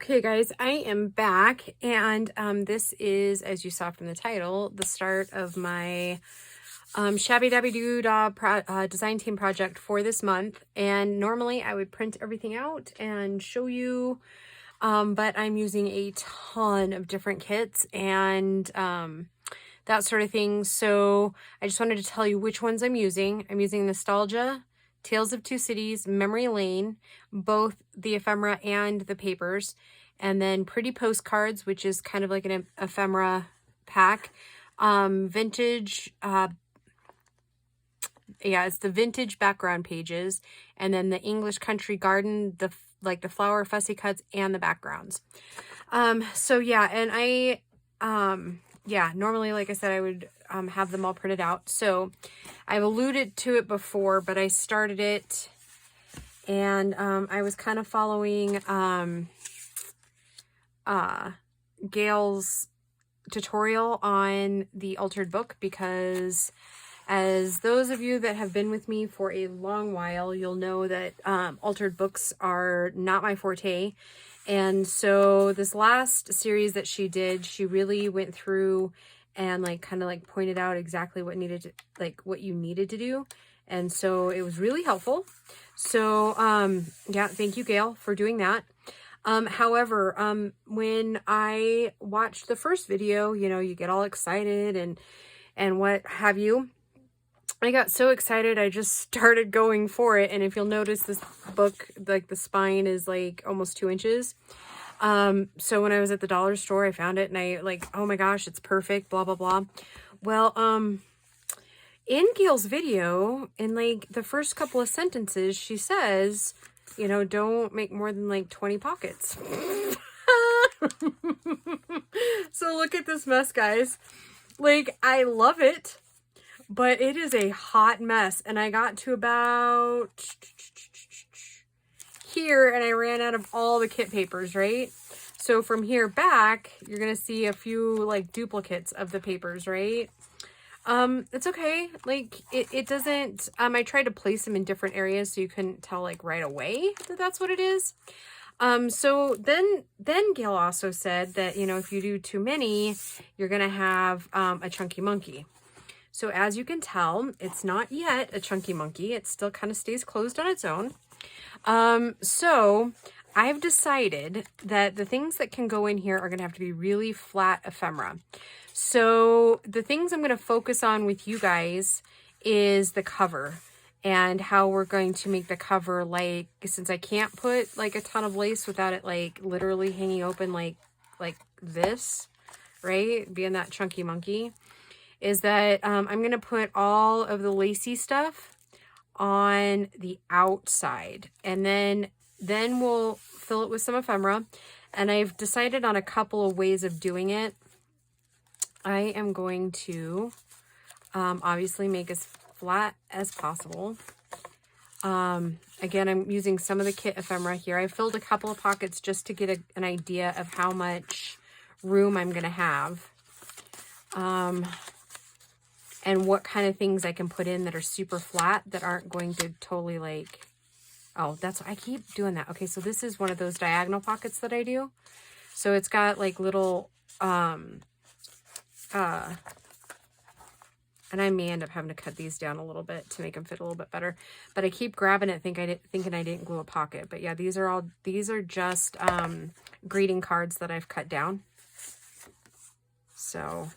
Okay guys, I am back, and this is, as you saw from the title, the start of my Shabbydabbydoodah design team project for this month. And normally I would print everything out and show you, but I'm using a ton of different kits and that sort of thing. So I just wanted to tell you which ones I'm using. I'm using Nostalgia, Tales of Two Cities, Memory Lane, both the ephemera and the papers, and then Pretty Postcards, which is kind of like an ephemera pack. Vintage, yeah, it's the vintage background pages, and then the English Country Garden, the flower fussy cuts and the backgrounds. So yeah, and I yeah, normally, like I said, I would have them all printed out. So I've alluded to it before, but I started it, and I was kind of following Gail's tutorial on the altered book, because as those of you that have been with me for a long while, you'll know that altered books are not my forte. And so this last series that she did, she really went through and kind of pointed out exactly what needed to, what you needed to do. And so it was really helpful. So yeah, thank you, Gail, for doing that. However, when I watched the first video, you know, you get all excited and what have you. I got so excited, I just started going for it. And if you'll notice, this book, the spine is almost 2 inches. So when I was at the dollar store, I found it and I oh my gosh, it's perfect, blah, blah, blah. Well, in Gail's video, in the first couple of sentences, she says, you know, don't make more than 20 pockets. So look at this mess, guys. I love it, but it is a hot mess. And I got to about here and I ran out of all the kit papers, right? So from here back, you're going to see a few duplicates of the papers, right? It's okay. It doesn't, I tried to place them in different areas so you couldn't tell right away that that's what it is. So then Gail also said that, you know, if you do too many, you're going to have, a chunky monkey. So as you can tell, it's not yet a chunky monkey. It still kind of stays closed on its own. So I've decided that the things that can go in here are going to have to be really flat ephemera. So the things I'm going to focus on with you guys is the cover and how we're going to make the cover, since I can't put a ton of lace without it literally hanging open like this, right? Being that chunky monkey, is that I'm going to put all of the lacy stuff on the outside, and then we'll fill it with some ephemera. And I've decided on a couple of ways of doing it. I am going to obviously make as flat as possible. Again, I'm using some of the kit ephemera here. I filled a couple of pockets just to get an idea of how much room I'm going to have. And what kind of things I can put in that are super flat, that aren't going to totally oh, that's, I keep doing that. Okay, so this is one of those diagonal pockets that I do. So it's got little, and I may end up having to cut these down a little bit to make them fit a little bit better. But I keep grabbing it, thinking I didn't glue a pocket. But yeah, these are just greeting cards that I've cut down. So,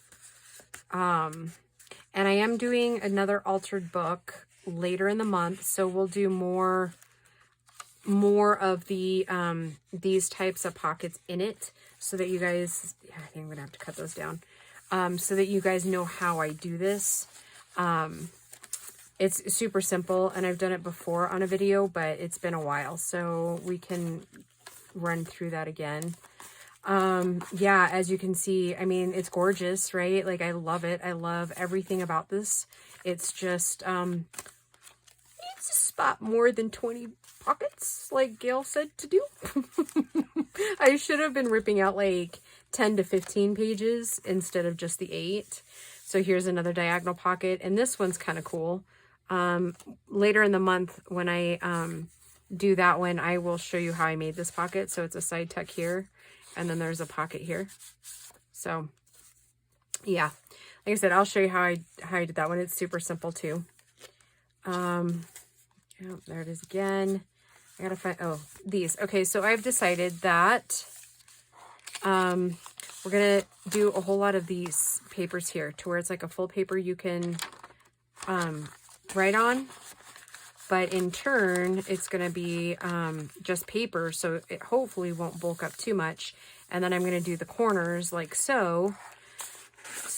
and I am doing another altered book later in the month, so we'll do more of the these types of pockets in it, so that you guys, yeah, I think I'm gonna have to cut those down, so that you guys know how I do this. It's super simple, and I've done it before on a video, but it's been a while, so we can run through that again. Yeah, as you can see, I mean, it's gorgeous, right? I love it. I love everything about this. It's just, it's a spot more than 20 pockets, like Gail said to do. I should have been ripping out 10 to 15 pages instead of just the 8. So here's another diagonal pocket, and this one's kind of cool. Later in the month, when I do that one, I will show you how I made this pocket. So it's a side tuck here, and then there's a pocket here. So yeah, like I said, I'll show you how I did that one. It's super simple too. Oh, there it is again. I gotta find, oh, these. Okay, so I've decided that we're gonna do a whole lot of these papers here to where it's like a full paper you can write on, but in turn it's gonna be just paper, so it hopefully won't bulk up too much. And then I'm gonna do the corners like so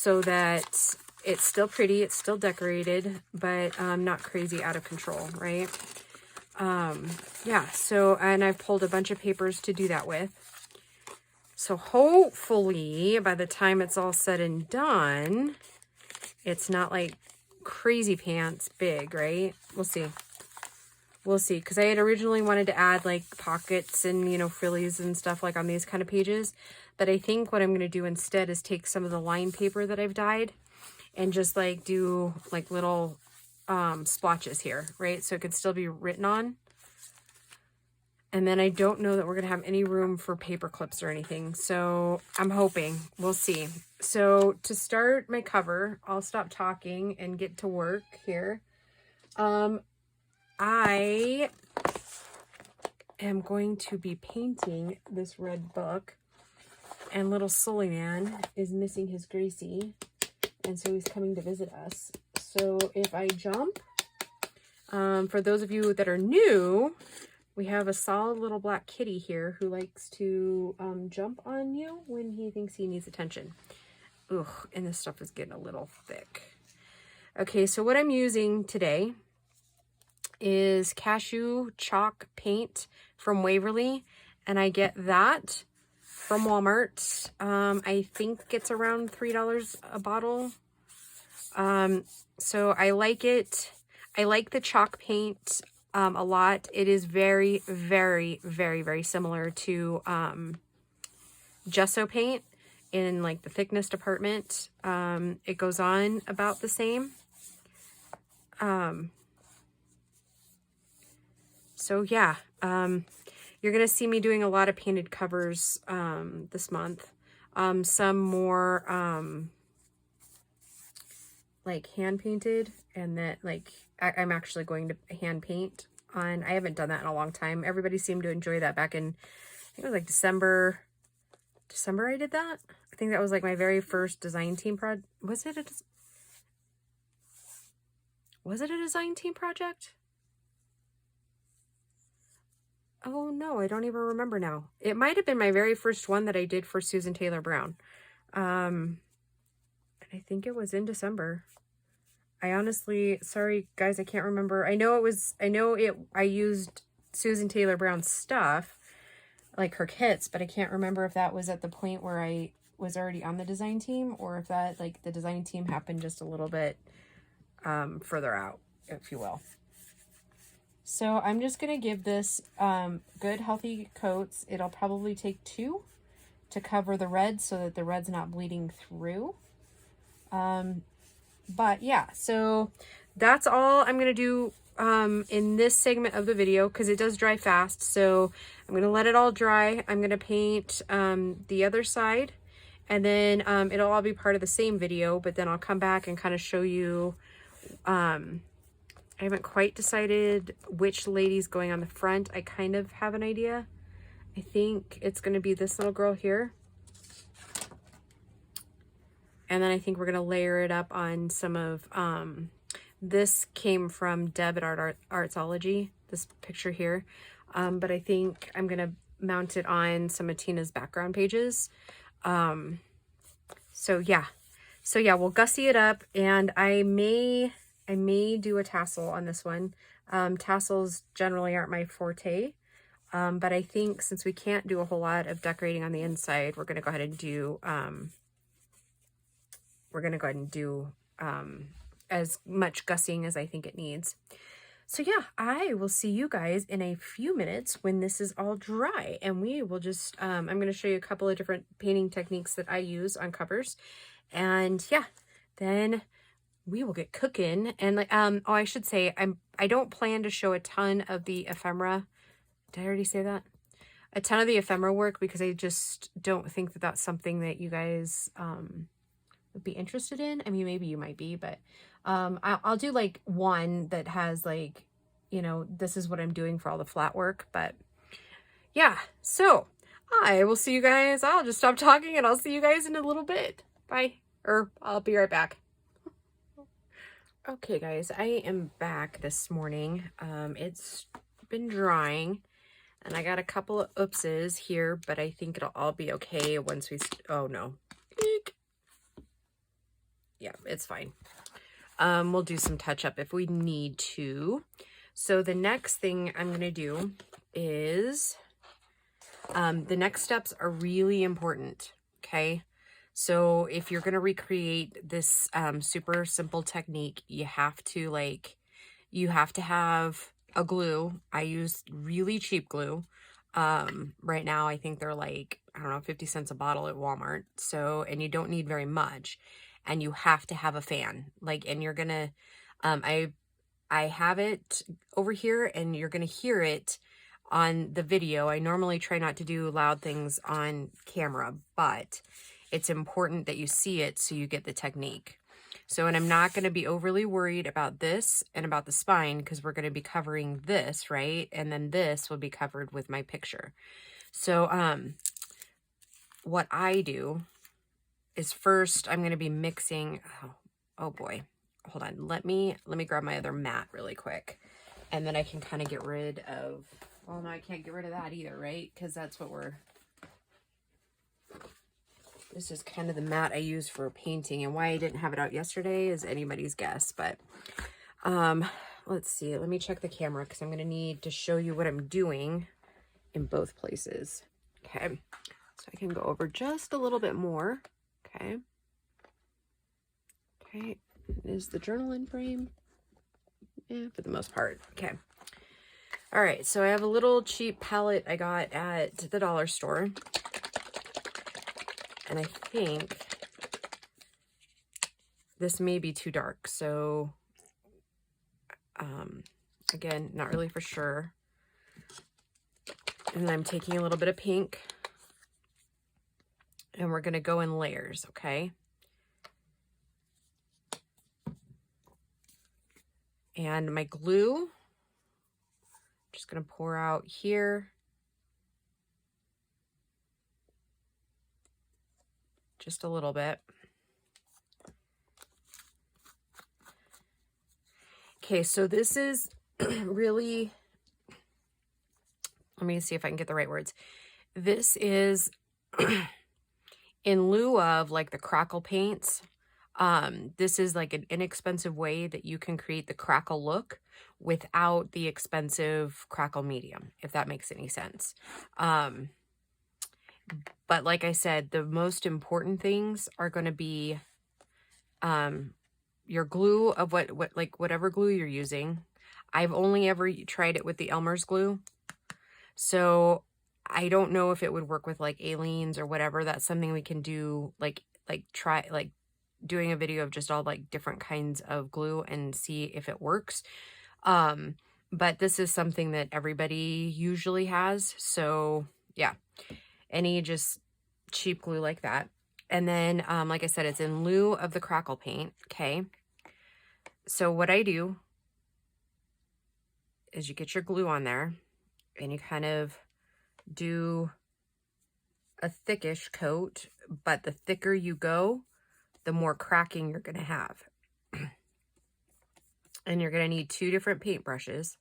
that it's still pretty, it's still decorated, but not crazy out of control, right? Yeah, so, and I've pulled a bunch of papers to do that with. So hopefully by the time it's all said and done, it's not like crazy pants big, right? We'll see. We'll see. Because I had originally wanted to add like pockets and, you know, frillies and stuff like on these kind of pages. But I think what I'm going to do instead is take some of the line paper that I've dyed and just like do like little splotches here, right? So it could still be written on. And then I don't know that we're going to have any room for paper clips or anything. So I'm hoping. We'll see. So to start my cover, I'll stop talking and get to work here. I am going to be painting this red book. And little Sully Man is missing his Gracie. And so he's coming to visit us. So if I jump, for those of you that are new, we have a solid little black kitty here who likes to jump on you when he thinks he needs attention. Ugh, and this stuff is getting a little thick. Okay, so what I'm using today is cashew chalk paint from Waverly, and I get that from Walmart. I think it's around $3 a bottle. So I like it. I like the chalk paint a lot. It is very, very, very, very similar to gesso paint in like the thickness department. It goes on about the same. So yeah, you're gonna see me doing a lot of painted covers this month. Some more like hand painted, and that like I'm actually going to hand paint on. I haven't done that in a long time. Everybody seemed to enjoy that back in, I think it was like December I did that. I think that was like my very first design team project. Was it a design team project? Oh no, I don't even remember now. It might have been my very first one that I did for Susan Taylor Brown. And I think it was in December. I honestly, sorry guys, I can't remember. I used Susan Taylor Brown's stuff, like her kits, but I can't remember if that was at the point where I was already on the design team, or if that, like, the design team happened just a little bit further out, if you will. So I'm just going to give this good healthy coats. It'll probably take 2 to cover the red so that the red's not bleeding through. But yeah, so that's all I'm going to do in this segment of the video, because it does dry fast. So I'm going to let it all dry. I'm going to paint the other side, and then it'll all be part of the same video, but then I'll come back and kind of show you. I haven't quite decided which lady's going on the front. I kind of have an idea. I think it's going to be this little girl here. And then I think we're going to layer it up on some of, this came from Deb at Artsology, this picture here. But I think I'm going to mount it on some of Tina's background pages. So yeah, we'll gussy it up, and I may do a tassel on this one. Tassels generally aren't my forte. But I think since we can't do a whole lot of decorating on the inside, we're going to go ahead and do, as much gussying as I think it needs. So yeah, I will see you guys in a few minutes when this is all dry, and we will just, I'm going to show you a couple of different painting techniques that I use on covers, and yeah, then we will get cooking. And like, oh, I should say, I don't plan to show a ton of the ephemera Did I already say that? A ton of the ephemera work, because I just don't think that that's something that you guys would be interested in. I mean, maybe you might be, but I'll do like one that has like, you know, this is what I'm doing for all the flat work. But yeah, so I will see you guys. I'll just stop talking and I'll see you guys in a little bit. Bye. Or I'll be right back. Okay, guys, I am back this morning. It's been drying, and I got a couple of oopses here, but I think it'll all be okay once we, oh no. Eek. Yeah, it's fine. We'll do some touch up if we need to. So the next thing I'm going to do is, the next steps are really important. Okay. So if you're going to recreate this, super simple technique, you have to have a glue. I use really cheap glue. Right now, I think they're like, I don't know, 50 cents a bottle at Walmart. So, and you don't need very much, and you have to have a fan, like, and you're gonna, I have it over here and you're gonna hear it on the video. I normally try not to do loud things on camera, but it's important that you see it so you get the technique. So, and I'm not going to be overly worried about this and about the spine, because we're going to be covering this, right? And then this will be covered with my picture. So, what I do is first I'm going to be mixing, oh boy, hold on. Let me grab my other mat really quick, and then I can kind of get rid of, well, no, I can't get rid of that either, right? Because that's what this is kind of the mat I use for painting, and why I didn't have it out yesterday is anybody's guess. But let's see. Let me check the camera, because I'm going to need to show you what I'm doing in both places. Okay. So I can go over just a little bit more. Okay. Okay. Is the journal in frame? Yeah, for the most part. Okay. All right. So I have a little cheap palette I got at the dollar store. And I think this may be too dark. So, again, not really for sure. And I'm taking a little bit of pink, and we're going to go in layers, okay? And my glue, I'm just going to pour out here. Just a little bit. Okay, so this is really, let me see if I can get the right words. This is in lieu of like the crackle paints. This is like an inexpensive way that you can create the crackle look without the expensive crackle medium, if that makes any sense. But like I said, the most important things are going to be your glue of whatever glue you're using. I've only ever tried it with the Elmer's glue, so I don't know if it would work with like Aleene's or whatever. That's something we can do, try doing a video of just all like different kinds of glue and see if it works. But this is something that everybody usually has, so yeah, any just cheap glue like that. And then, like I said, it's in lieu of the crackle paint, okay? So what I do is you get your glue on there, and you kind of do a thickish coat, but the thicker you go, the more cracking you're going to have. And you're going to need 2 different paintbrushes.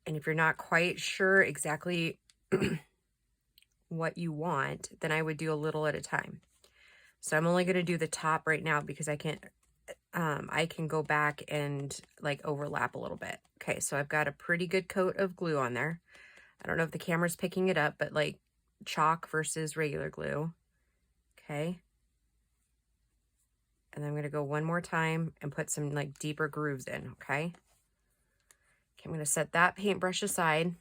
And if you're not quite sure exactly what you want, then I would do a little at a time. So I'm only going to do the top right now, because I can go back and like overlap a little bit. Okay, so I've got a pretty good coat of glue on there. I don't know if the camera's picking it up, but like chalk versus regular glue. Okay. And then I'm going to go one more time and put some like deeper grooves in. Okay. I'm going to set that paintbrush aside,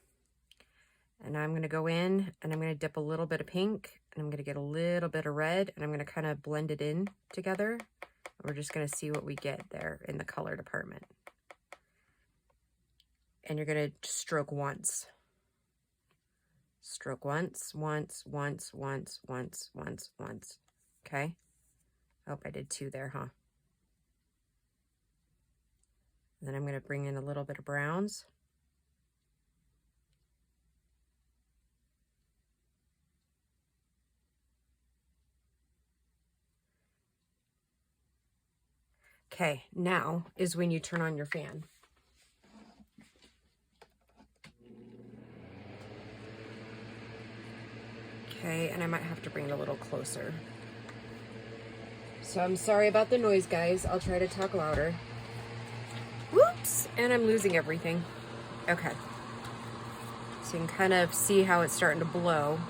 and I'm going to go in and I'm going to dip a little bit of pink, and I'm going to get a little bit of red, and I'm going to kind of blend it in together. We're just going to see what we get there in the color department. and you're going to stroke once. Stroke once, once, once, once, once, once, once. Okay. Oh, I did 2 there, huh? And then I'm going to bring in a little bit of browns. Okay, now is when you turn on your fan. Okay, and I might have to bring it a little closer. So I'm sorry about the noise, guys. I'll try to talk louder. Whoops, and I'm losing everything. Okay. So you can kind of see how it's starting to blow.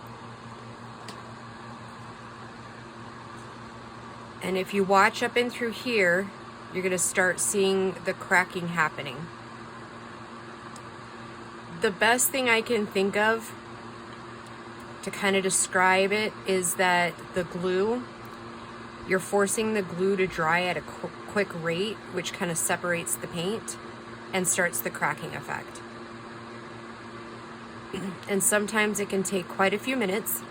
And if you watch up in through here, you're going to start seeing the cracking happening. The best thing I can think of to kind of describe it is that the glue, you're forcing the glue to dry at a quick rate, which kind of separates the paint and starts the cracking effect. And sometimes it can take quite a few minutes.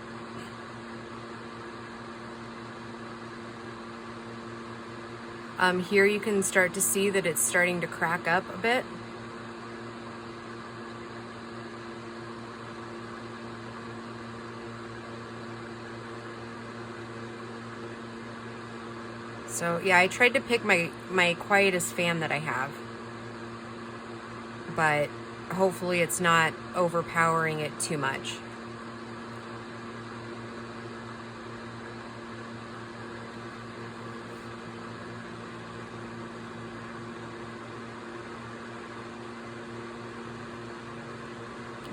Here you can start to see that it's starting to crack up a bit. So yeah, I tried to pick my quietest fan that I have, but hopefully it's not overpowering it too much.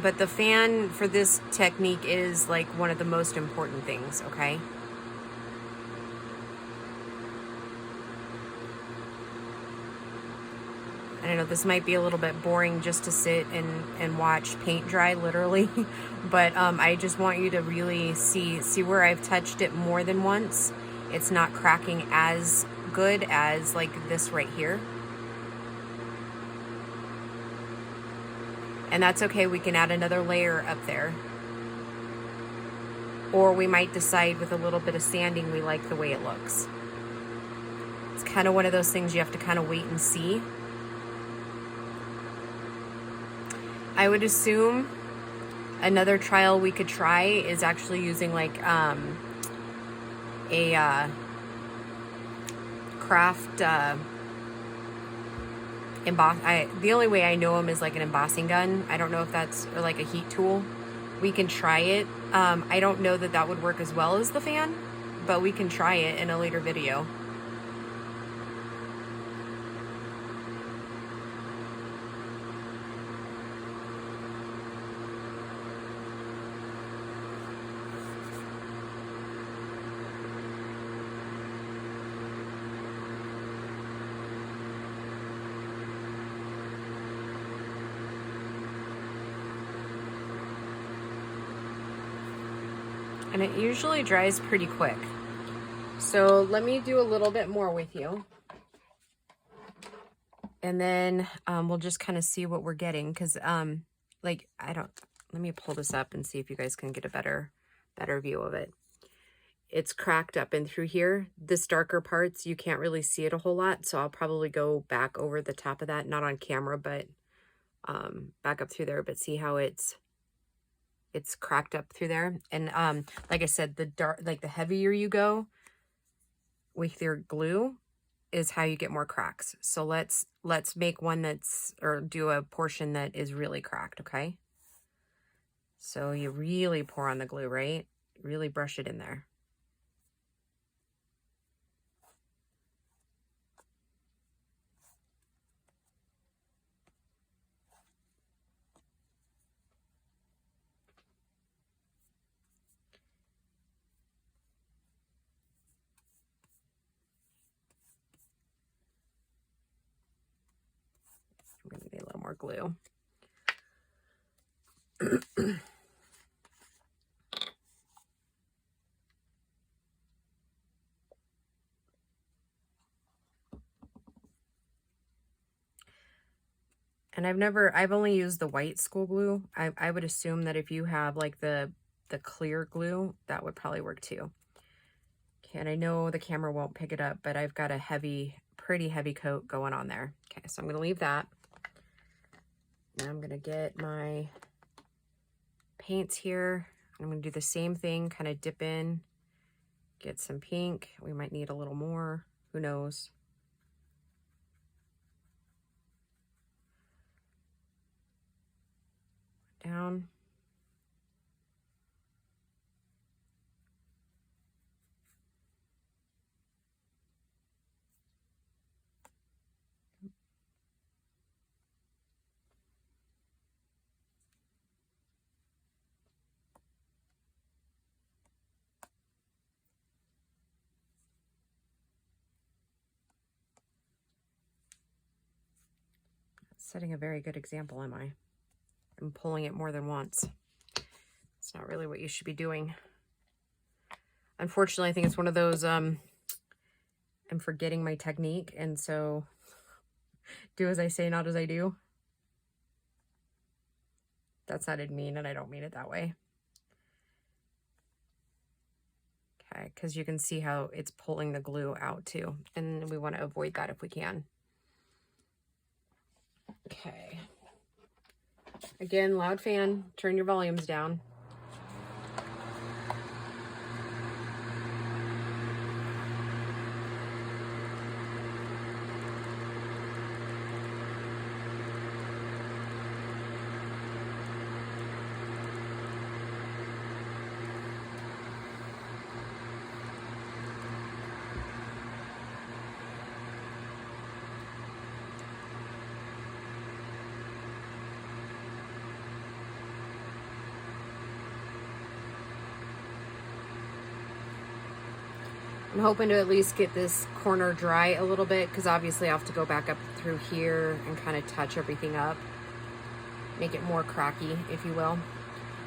But the fan for this technique is like one of the most important things, okay? I don't know, this might be a little bit boring just to sit and watch paint dry, literally. But I just want you to really see where I've touched it more than once. It's not cracking as good as like this right here. And that's okay, we can add another layer up there. Or we might decide with a little bit of sanding we like the way it looks. It's kind of one of those things you have to kind of wait and see. I would assume another trial we could try is actually using like a craft the only way I know them is like an embossing gun. I don't know if that's, or like a heat tool. We can try it. I don't know that that would work as well as the fan, but we can try it in a later video. And it usually dries pretty quick. So let me do a little bit more with you. And then we'll just kind of see what we're getting. Because let me pull this up and see if you guys can get a better view of it. It's cracked up in through here. This darker parts, you can't really see it a whole lot. So I'll probably go back over the top of that, not on camera, but back up through there. But see how it's cracked up through there. And like I said, the heavier you go with your glue is how you get more cracks. So let's make one or do a portion that is really cracked, okay? So you really pour on the glue, right? Really brush it in there. I'm going to need a little more glue. And I've only used the white school glue. I would assume that if you have like the clear glue, that would probably work too. Okay, and I know the camera won't pick it up, but I've got a pretty heavy coat going on there. Okay, so I'm gonna leave that. Now I'm gonna get my paints here. I'm gonna do the same thing, kind of dip in, get some pink. We might need a little more, who knows? Down. Setting a very good example, am I? I'm pulling it more than once. It's not really what you should be doing. Unfortunately, I think it's one of those, I'm forgetting my technique, and so do as I say, not as I do. That sounded mean, and I don't mean it that way. Okay, because you can see how it's pulling the glue out too, and we want to avoid that if we can. Okay. Again, loud fan, turn your volumes down. I'm hoping to at least get this corner dry a little bit, because obviously I have to go back up through here and kind of touch everything up, make it more cracky, if you will.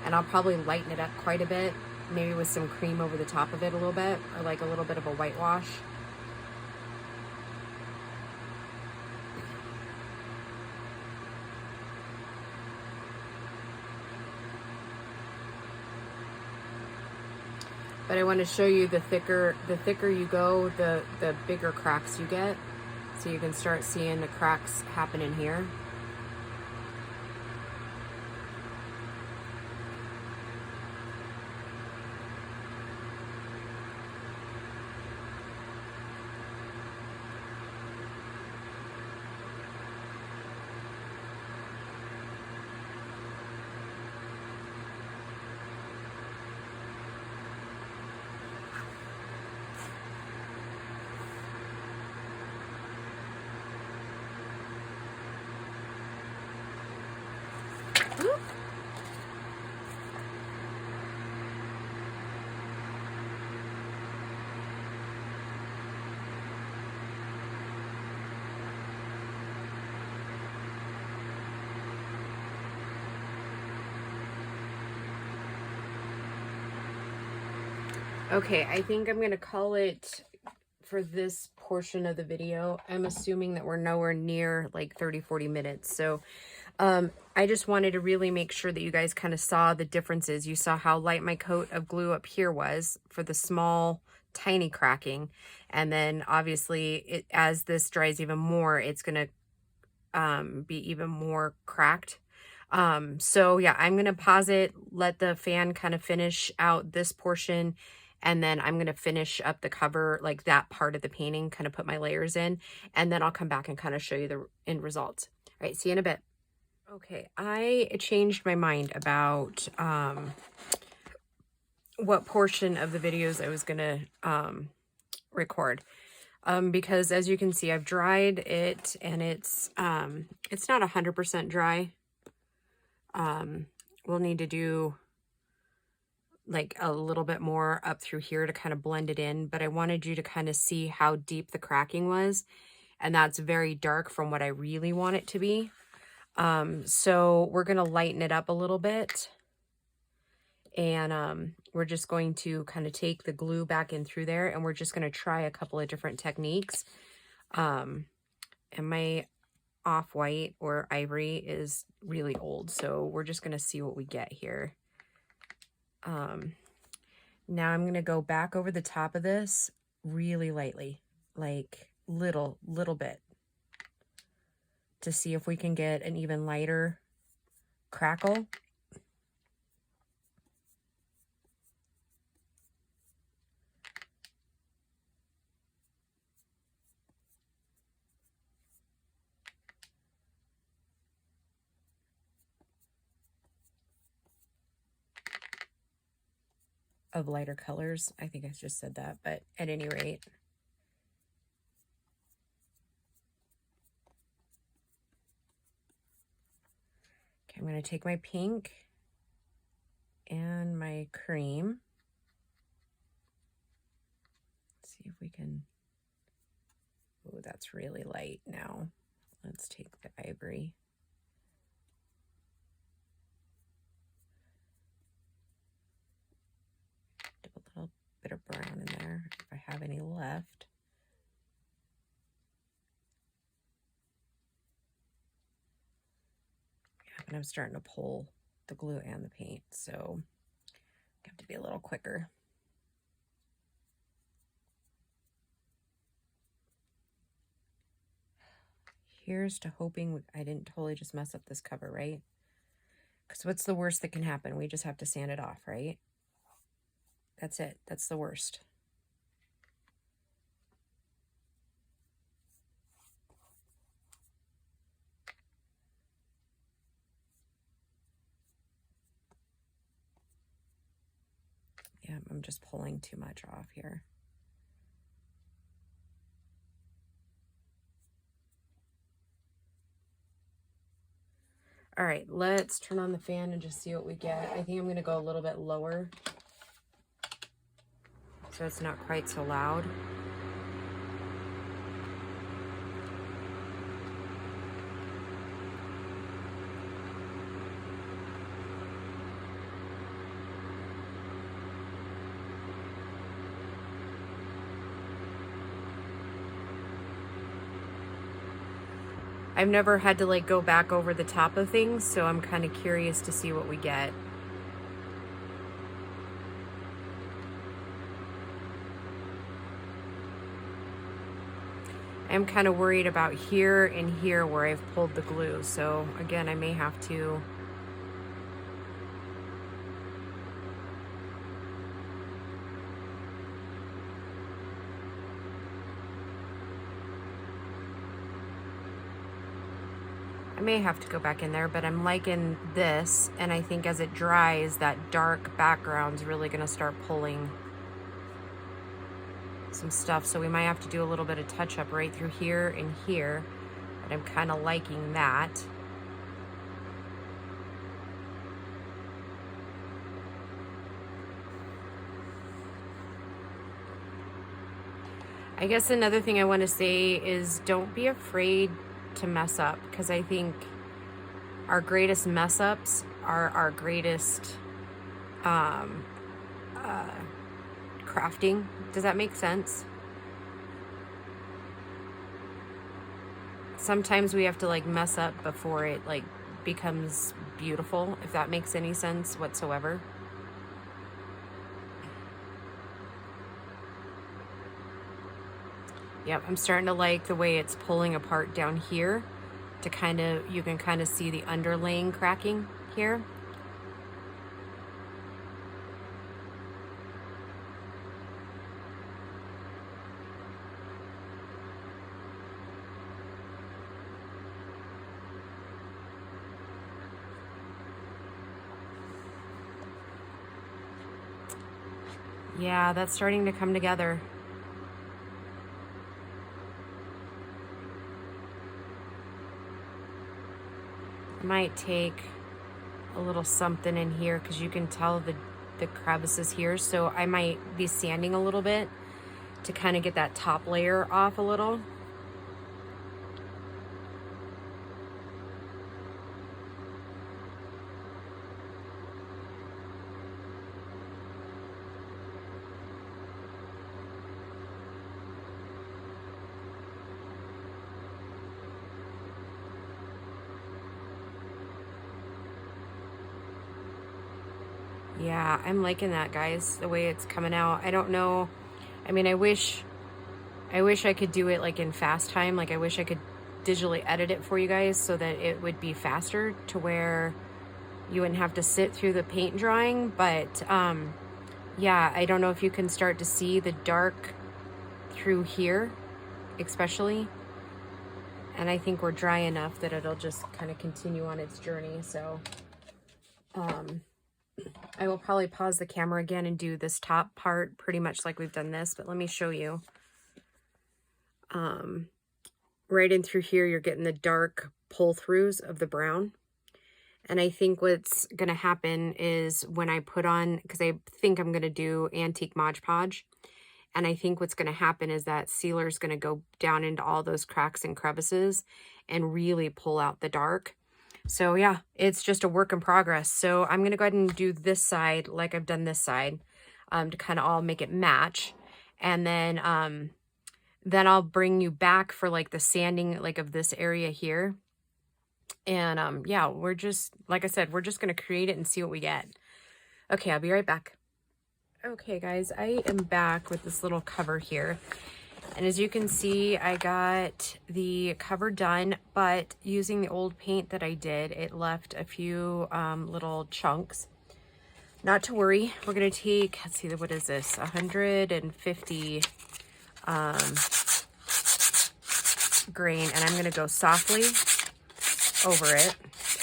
And I'll probably lighten it up quite a bit, maybe with some cream over the top of it a little bit, or like a little bit of a whitewash. But I want to show you the thicker you go, the bigger cracks you get. So you can start seeing the cracks happen in here. Okay, I think I'm gonna call it for this portion of the video. I'm assuming that we're nowhere near like 30-40 minutes. So I just wanted to really make sure that you guys kind of saw the differences. You saw how light my coat of glue up here was for the small, tiny cracking. And then obviously as this dries even more, it's gonna be even more cracked. So yeah, I'm gonna pause it, let the fan kind of finish out this portion, and then I'm going to finish up the cover, like that part of the painting, kind of put my layers in, and then I'll come back and kind of show you the end results. All right, see you in a bit. Okay, I changed my mind about what portion of the videos I was going to record. Because as you can see, I've dried it, and it's not 100% dry. We'll need to do like a little bit more up through here to kind of blend it in, but I wanted you to kind of see how deep the cracking was, and that's very dark from what I really want it to be. So we're going to lighten it up a little bit, and we're just going to kind of take the glue back in through there, and we're just going to try a couple of different techniques. And my off-white or ivory is really old, so we're just going to see what we get here. Now I'm going to go back over the top of this really lightly, like little bit, to see if we can get an even lighter crackle. Of lighter colors. I think I just said that, but at any rate. Okay, I'm going to take my pink and my cream. Let's see if we can, oh, that's really light now. Let's take the ivory. Dip a little bit of brown in there if I have any left. Yeah, and I'm starting to pull the glue and the paint, so I have to be a little quicker. Here's to hoping I didn't totally just mess up this cover, right? Because what's the worst that can happen? We just have to sand it off, right? That's it. That's the worst. Yeah, I'm just pulling too much off here. All right, let's turn on the fan and just see what we get. I think I'm going to go a little bit lower so it's not quite so loud. I've never had to like go back over the top of things, so I'm kind of curious to see what we get. I'm kind of worried about here and here where I've pulled the glue, so again, I may have to go back in there, but I'm liking this, and I think as it dries, that dark background's really gonna start pulling some stuff, so we might have to do a little bit of touch up right through here and here, but I'm kind of liking that. I guess another thing I want to say is don't be afraid to mess up, because I think our greatest mess ups are our greatest crafting. Does that make sense? Sometimes we have to like mess up before it like becomes beautiful, if that makes any sense whatsoever. Yep, I'm starting to like the way it's pulling apart down here to kind of, you can kind of see the underlaying cracking here. Yeah, that's starting to come together. Might take a little something in here because you can tell the crevices here, so I might be sanding a little bit to kind of get that top layer off a little. Yeah, I'm liking that, guys, the way it's coming out. I don't know. I mean, I wish I could do it like in fast time. Like I wish I could digitally edit it for you guys so that it would be faster to where you wouldn't have to sit through the paint drying. But yeah, I don't know if you can start to see the dark through here, especially. And I think we're dry enough that it'll just kind of continue on its journey. So I will probably pause the camera again and do this top part pretty much like we've done this, but let me show you. Right in through here, you're getting the dark pull-throughs of the brown. And I think what's going to happen is when I put on, because I think I'm going to do Antique Mod Podge, and I think what's going to happen is that sealer is going to go down into all those cracks and crevices and really pull out the dark. So yeah, it's just a work in progress. So I'm going to go ahead and do this side like I've done this side to kind of all make it match. And then I'll bring you back for like the sanding like of this area here. And yeah, we're just, like I said, we're just going to create it and see what we get. Okay, I'll be right back. Okay, guys, I am back with this little cover here. And as you can see, I got the cover done, but using the old paint that I did, it left a few little chunks. Not to worry, we're going to take, let's see, what is this? 150 grain, and I'm going to go softly over it,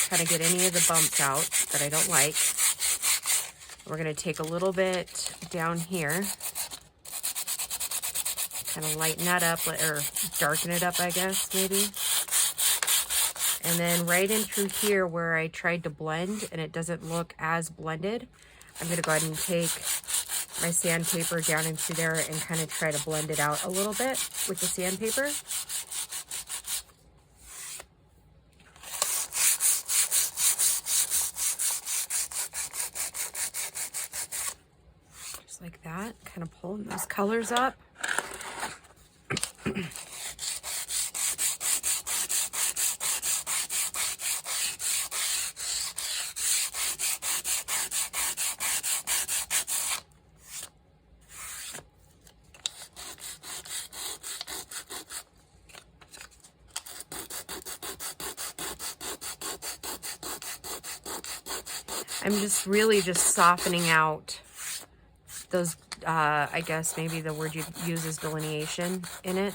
kind of get any of the bumps out that I don't like. We're going to take a little bit down here, kind of lighten that up, or darken it up, I guess, maybe. And then right in through here where I tried to blend and it doesn't look as blended, I'm going to go ahead and take my sandpaper down into there and kind of try to blend it out a little bit with the sandpaper. Just like that, kind of pulling those colors up. I'm just really just softening out those, I guess maybe the word you'd use is delineation in it.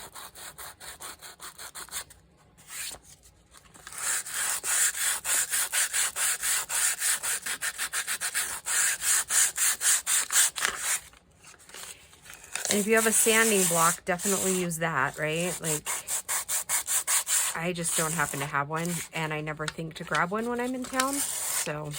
And if you have a sanding block, definitely use that, right? Like, I just don't happen to have one, and I never think to grab one when I'm in town, so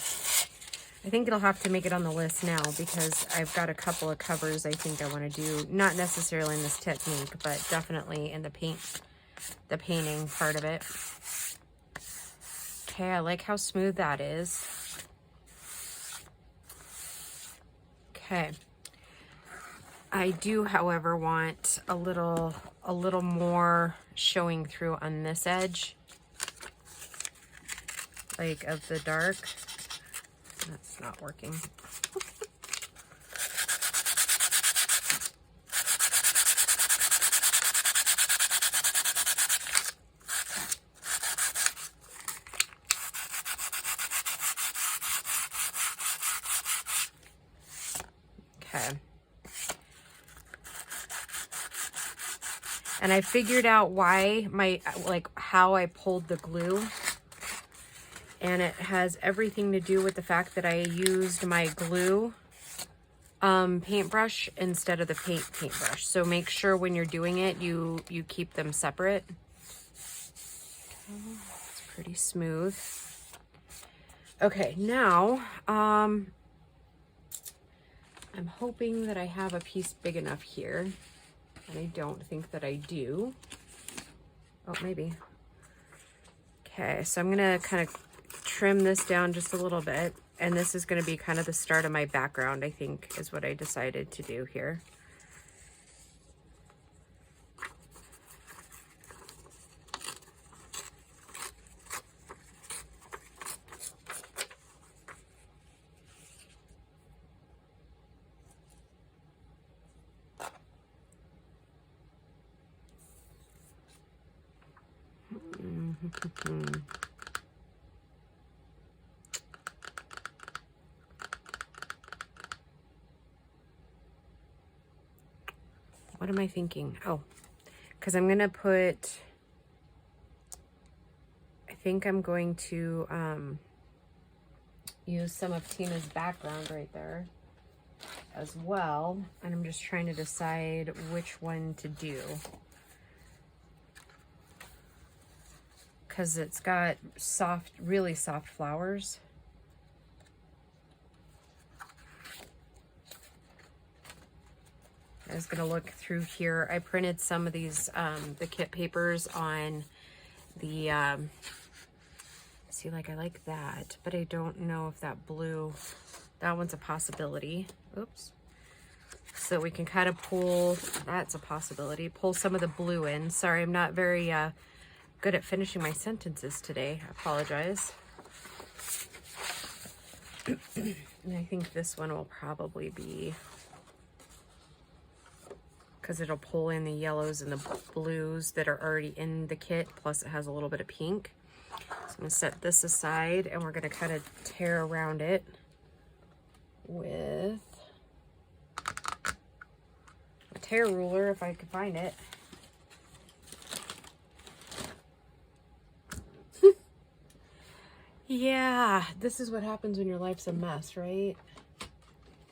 I think it'll have to make it on the list now because I've got a couple of covers I think I want to do, not necessarily in this technique, but definitely in the painting part of it. Okay, I like how smooth that is. Okay. I do, however, want a little more showing through on this edge, like of the dark. That's not working. Okay. And I figured out why how I pulled the glue. And it has everything to do with the fact that I used my glue paintbrush instead of the paintbrush. So make sure when you're doing it, you keep them separate. It's pretty smooth. Okay, now I'm hoping that I have a piece big enough here. And I don't think that I do. Oh, maybe. Okay, so I'm gonna kind of trim this down just a little bit, and this is going to be kind of the start of my background, I think, is what I decided to do here. What am I thinking? Oh, because I'm going to put, I think I'm going to use some of Tina's background right there as well. And I'm just trying to decide which one to do. Because it's got soft, really soft flowers. I was gonna look through here. I printed some of these, the kit papers on the, see, like I like that, but I don't know if that blue, that one's a possibility. Oops. So we can kind of pull, that's a possibility, pull some of the blue in. Sorry, I'm not very good at finishing my sentences today. I apologize. And I think this one will probably be, because it'll pull in the yellows and the blues that are already in the kit, plus it has a little bit of pink. So I'm gonna set this aside and we're gonna kind of tear around it with a tear ruler if I could find it. Yeah, this is what happens when your life's a mess, right?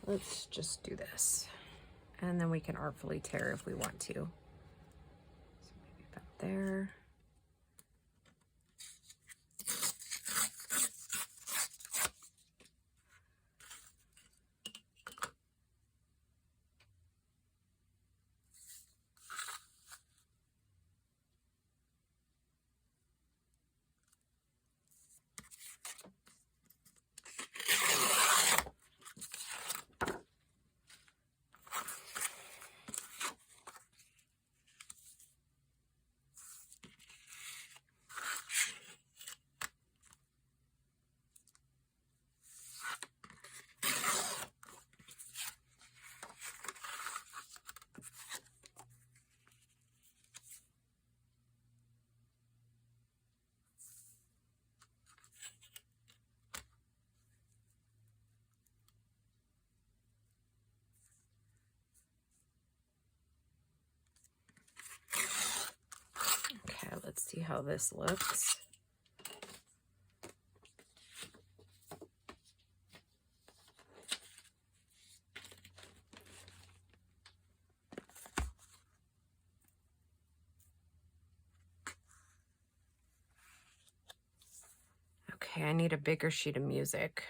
Let's just do this. And then we can artfully tear if we want to. So maybe about there. Okay, let's see how this looks. Okay, I need a bigger sheet of music.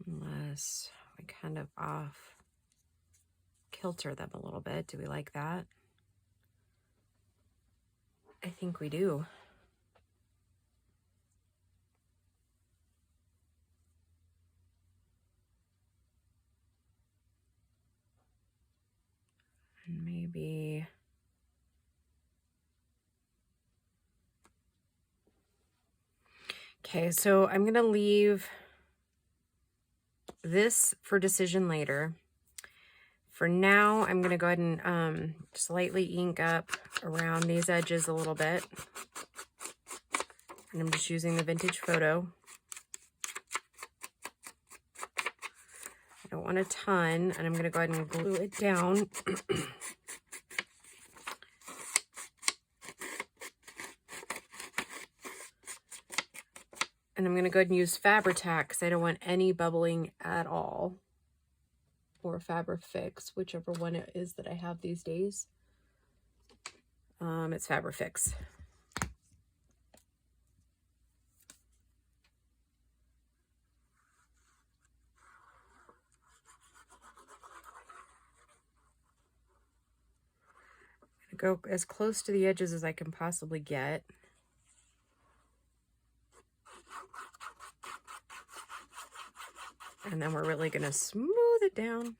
Unless we kind of off kilter them a little bit. Do we like that? I think we do. And maybe okay, so I'm gonna leave this for decision later. For now, I'm gonna go ahead and slightly ink up around these edges a little bit. And I'm just using the vintage photo. I don't want a ton, and I'm gonna go ahead and glue it down. And I'm gonna go ahead and use Fabri-Tac because I don't want any bubbling at all. Or Fabri-Fix, whichever one it is that I have these days. It's Fabri-Fix. I'm gonna go as close to the edges as I can possibly get. And then we're really gonna smooth it down.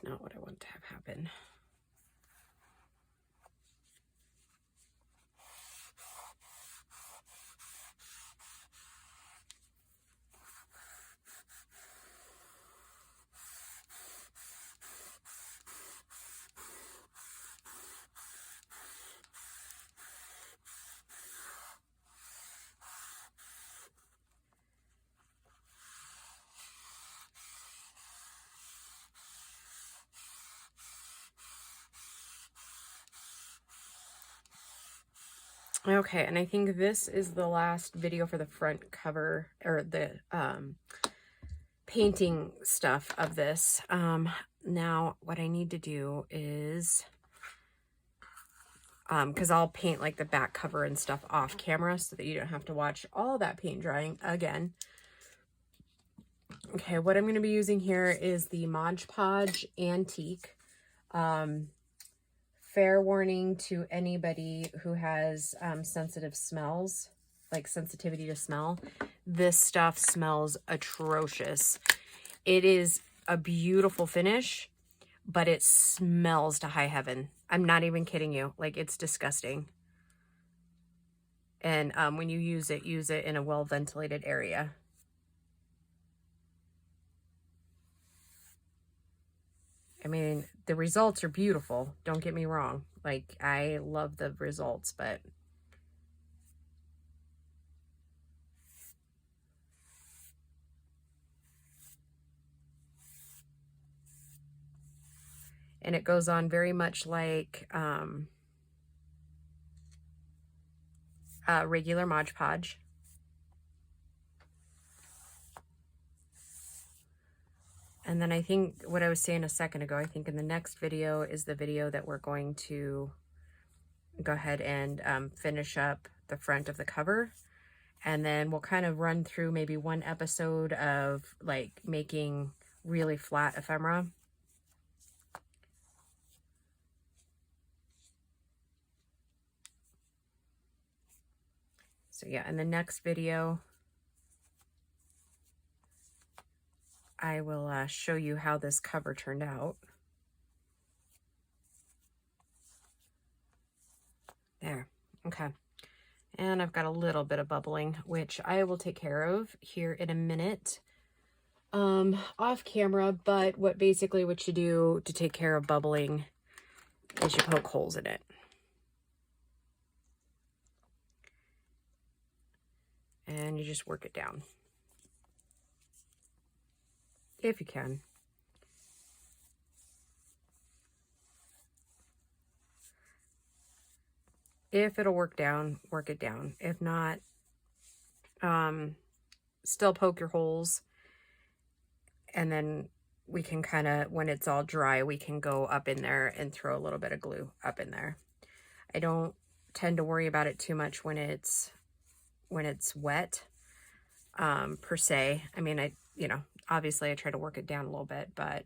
That's not what I want to have happen. Okay, and I think this is the last video for the front cover, or the painting stuff of this. Now what I need to do is, because I'll paint like the back cover and stuff off camera so that you don't have to watch all that paint drying again. Okay, what I'm going to be using here is the Mod Podge Antique. Fair warning to anybody who has sensitive smells, like sensitivity to smell. This stuff smells atrocious. It is a beautiful finish, but it smells to high heaven. I'm not even kidding you. Like, it's disgusting. And when you use it in a well-ventilated area. I mean, the results are beautiful. Don't get me wrong. Like, I love the results, but and it goes on very much like regular Mod Podge. And then I think what I was saying a second ago, I think in the next video is the video that we're going to go ahead and finish up the front of the cover. And then we'll kind of run through maybe one episode of like making really flat ephemera. So yeah, in the next video, I will show you how this cover turned out. There, okay. And I've got a little bit of bubbling, which I will take care of here in a minute off camera. But what you do to take care of bubbling is you poke holes in it. And you just work it down. If you can. If it'll work down, work it down. If not, still poke your holes. And then we can kind of, when it's all dry, we can go up in there and throw a little bit of glue up in there. I don't tend to worry about it too much when it's wet, per se. I mean, obviously I try to work it down a little bit, but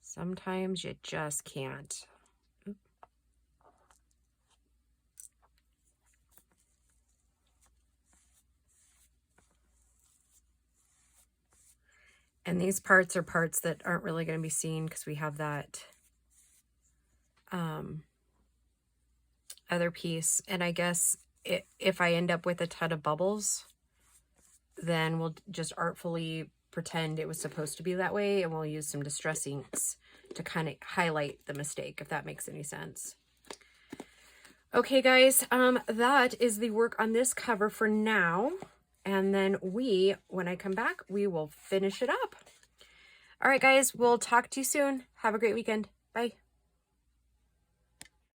sometimes you just can't. And these parts are parts that aren't really going to be seen because we have that other piece. And I guess if I end up with a ton of bubbles, then we'll just artfully pretend it was supposed to be that way, and we'll use some distress inks to kind of highlight the mistake, if that makes any sense. Okay, guys, that is the work on this cover for now. And then when I come back, we will finish it up. All right, guys, we'll talk to you soon. Have a great weekend. Bye.